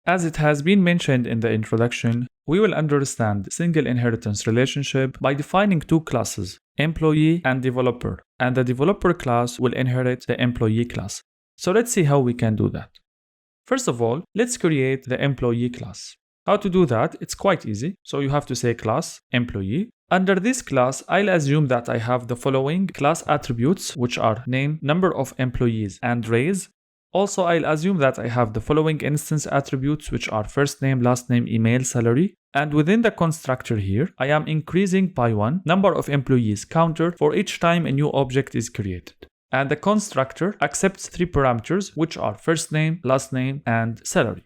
As it has been mentioned in the introduction, we will understand single inheritance relationship by defining two classes, employee and developer, and the developer class will inherit the employee class. So let's see how we can do that. First of all, let's create the employee class. How to do that? It's quite easy. So you have to say class employee. Under this class, I'll assume that I have the following class attributes, which are name, number of employees, and raise. Also, I'll assume that I have the following instance attributes, which are first name, last name, email, salary. And within the constructor here, I am increasing by 1 number of employees counter for each time a new object is created. And the constructor accepts 3 parameters, which are first name, last name, and salary.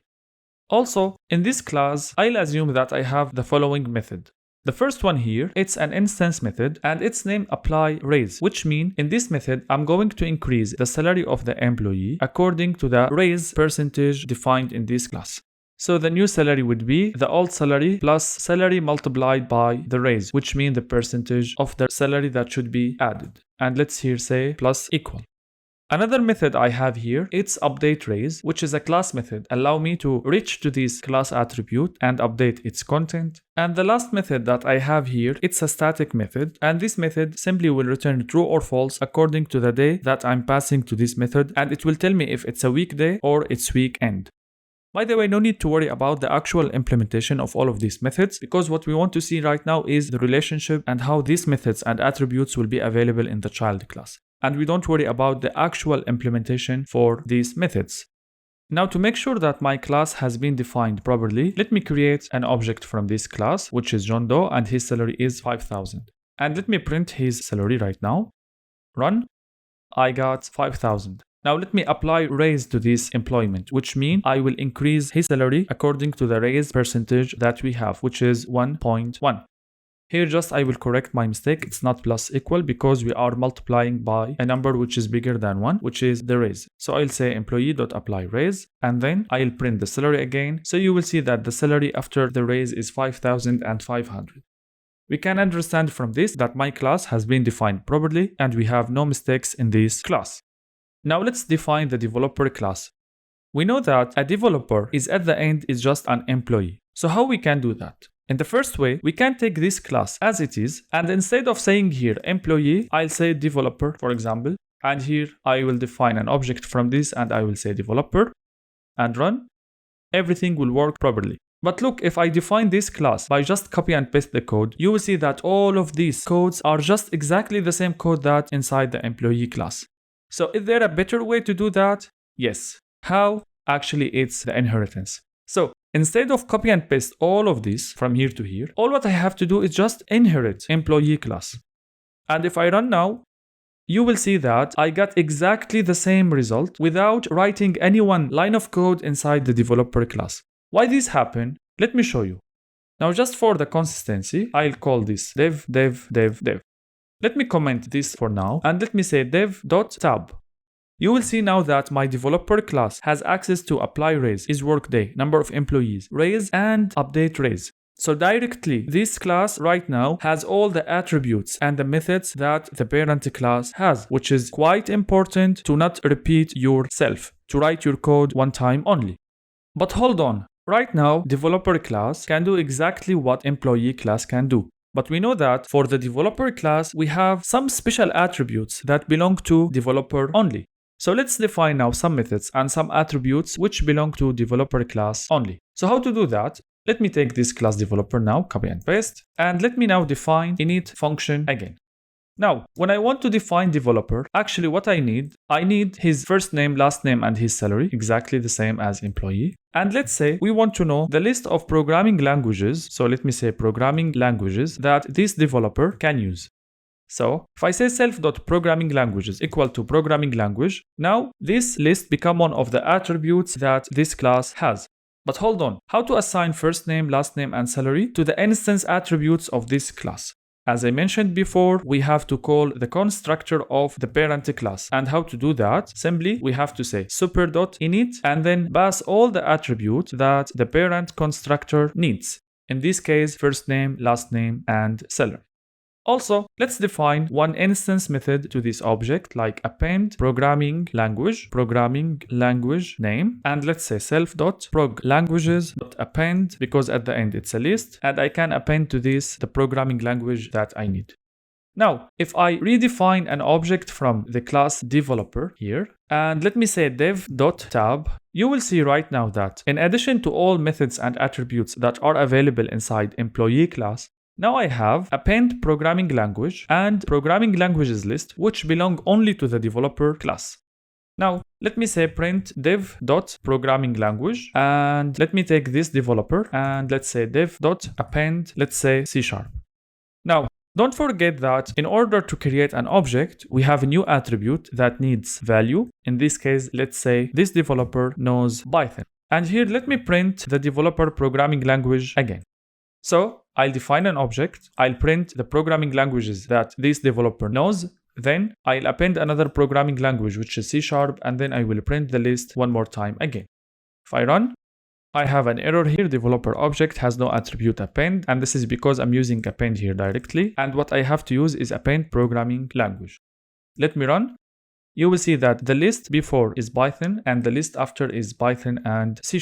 Also, in this class, I'll assume that I have the following method. The first one here, it's an instance method and its name apply raise, which means in this method, I'm going to increase the salary of the employee according to the raise percentage defined in this class. So the new salary would be the old salary plus salary multiplied by the raise, which means the percentage of the salary that should be added. And let's here say plus equal. Another method I have here, it's update raise, which is a class method. Allow me to reach to this class attribute and update its content. And the last method that I have here, it's a static method. And this method simply will return true or false according to the day that I'm passing to this method. And it will tell me if it's a weekday or it's weekend. By the way, no need to worry about the actual implementation of all of these methods because what we want to see right now is the relationship and how these methods and attributes will be available in the child class. And we don't worry about the actual implementation for these methods. Now to make sure that my class has been defined properly, let me create an object from this class, which is John Doe and his salary is 5,000. And let me print his salary right now. Run. I got 5,000. Now let me apply raise to this employment, which means I will increase his salary according to the raise percentage that we have, which is 1.1. Here just I will correct my mistake, it's not plus equal because we are multiplying by a number which is bigger than 1, which is the raise. So I'll say employee.apply raise and then I'll print the salary again. So you will see that the salary after the raise is 5,500. We can understand from this that my class has been defined properly and we have no mistakes in this class. Now let's define the developer class. We know that a developer is at the end is just an employee. So how we can do that? In the first way, we can take this class as it is, and instead of saying here employee, I'll say developer, for example, and here I will define an object from this and I will say developer, and run. Everything will work properly. But look, if I define this class by just copy and paste the code, you will see that all of these codes are just exactly the same code that inside the employee class. So is there a better way to do that? Yes. How? Actually, it's the inheritance. So instead of copy and paste all of this from here to here, all what I have to do is just inherit employee class. And if I run now, you will see that I got exactly the same result without writing any one line of code inside the developer class. Why this happened? Let me show you. Now just for the consistency, I'll call this dev. Let me comment this for now and let me say dev.tab. You will see now that my developer class has access to apply raise, is workday, number of employees, raise, and update raise. So directly, this class right now has all the attributes and the methods that the parent class has, which is quite important to not repeat yourself, to write your code one time only. But hold on, right now, developer class can do exactly what employee class can do. But we know that for the developer class, we have some special attributes that belong to developer only. So let's define now some methods and some attributes which belong to developer class only. So how to do that? Let me take this class developer now, copy and paste, and let me now define init function again. Now, when I want to define developer, actually what I need his first name, last name, and his salary, exactly the same as employee. And let's say we want to know the list of programming languages, so let me say programming languages that this developer can use. So if I say self.programming languages equal to programming language, now this list become one of the attributes that this class has. But hold on, how to assign first name, last name, and salary to the instance attributes of this class? As I mentioned before, we have to call the constructor of the parent class. And how to do that? Simply, we have to say super.init and then pass all the attributes that the parent constructor needs. In this case, first name, last name, and salary. Also, let's define one instance method to this object, like append programming language name, and let's say self.proglanguages.append, because at the end it's a list, and I can append to this the programming language that I need. Now, if I redefine an object from the class developer here, and let me say dev.tab, you will see right now that in addition to all methods and attributes that are available inside employee class, now I have append programming language and programming languages list, which belong only to the developer class. Now, let me say print dev.programming language, and let me take this developer and let's say dev.append, let's say C#. Now, don't forget that in order to create an object, we have a new attribute that needs value. In this case, let's say this developer knows Python. And here, let me print the developer programming language again. So I'll define an object, I'll print the programming languages that this developer knows, then I'll append another programming language, which is C#, and then I will print the list one more time again. If I run, I have an error here, developer object has no attribute append, and this is because I'm using append here directly, and what I have to use is append programming language. Let me run. You will see that the list before is Python, and the list after is Python and C#.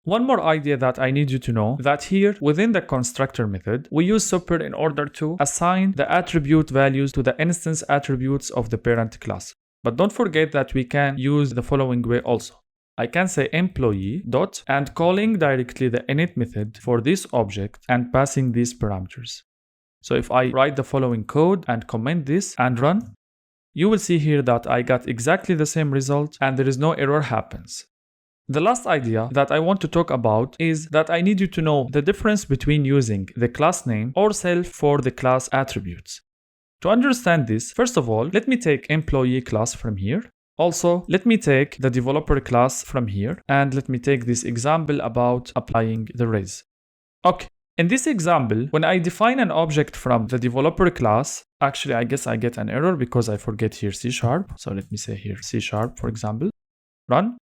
One more idea that I need you to know, that here within the constructor method, we use super in order to assign the attribute values to the instance attributes of the parent class. But don't forget that we can use the following way also. I can say employee dot and calling directly the init method for this object and passing these parameters. So if I write the following code and comment this and run, you will see here that I got exactly the same result and there is no error happens. The last idea that I want to talk about is that I need you to know the difference between using the class name or self for the class attributes. To understand this, first of all, let me take employee class from here. Also, let me take the developer class from here, and let me take this example about applying the raise. Okay, in this example, when I define an object from the developer class, actually I guess I get an error because I forget here C#. So let me say here C#, for example. Run.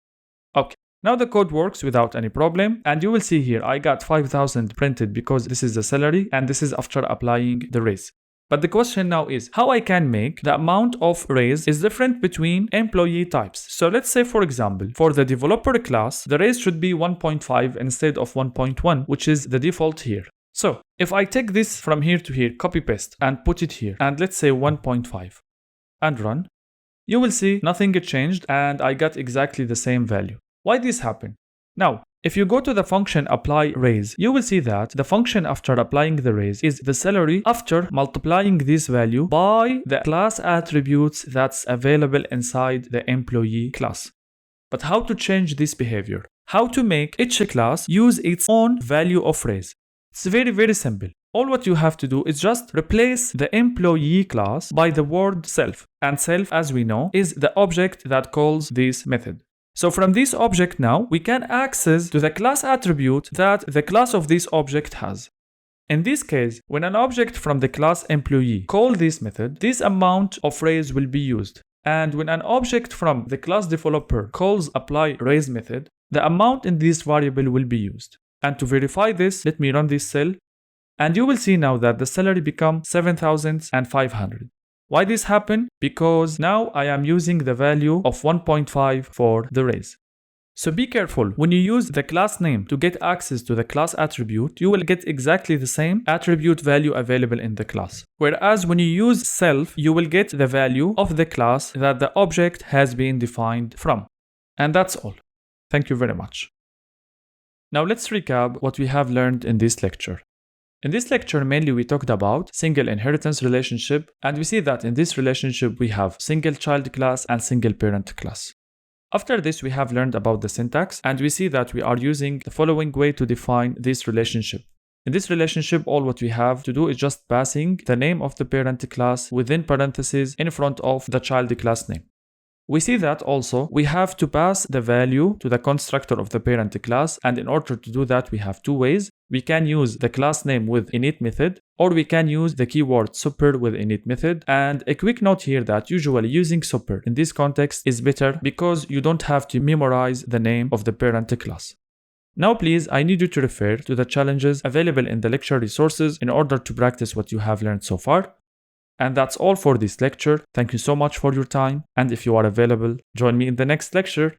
Okay. Now the code works without any problem, and you will see here I got 5,000 printed because this is the salary and this is after applying the raise. But the question now is how I can make the amount of raise is different between employee types. So let's say, for example, for the developer class, the raise should be 1.5 instead of 1.1, which is the default here. So if I take this from here to here, copy paste and put it here, and let's say 1.5 and run, you will see nothing changed and I got exactly the same value. Why this happened? Now, if you go to the function apply raise, you will see that the function after applying the raise is the salary after multiplying this value by the class attributes that's available inside the employee class. But how to change this behavior? How to make each class use its own value of raise? It's very, very simple. All what you have to do is just replace the employee class by the word self. And self, as we know, is the object that calls this method. So from this object now, we can access to the class attribute that the class of this object has. In this case, when an object from the class employee calls this method, this amount of raise will be used. And when an object from the class developer calls apply raise method, the amount in this variable will be used. And to verify this, let me run this cell. And you will see now that the salary becomes 7,500. Why this happened? Because now I am using the value of 1.5 for the raise. So be careful. When you use the class name to get access to the class attribute, you will get exactly the same attribute value available in the class. Whereas when you use self, you will get the value of the class that the object has been defined from. And that's all. Thank you very much. Now let's recap what we have learned in this lecture. In this lecture, mainly we talked about single inheritance relationship, and we see that in this relationship we have single child class and single parent class. After this, we have learned about the syntax, and we see that we are using the following way to define this relationship. In this relationship, all what we have to do is just passing the name of the parent class within parentheses in front of the child class name. We see that also we have to pass the value to the constructor of the parent class, and in order to do that we have two ways. We can use the class name with init method, or we can use the keyword super with init method. And a quick note here that usually using super in this context is better because you don't have to memorize the name of the parent class. Now please, I need you to refer to the challenges available in the lecture resources in order to practice what you have learned so far. And that's all for this lecture. Thank you so much for your time, and if you are available, join me in the next lecture.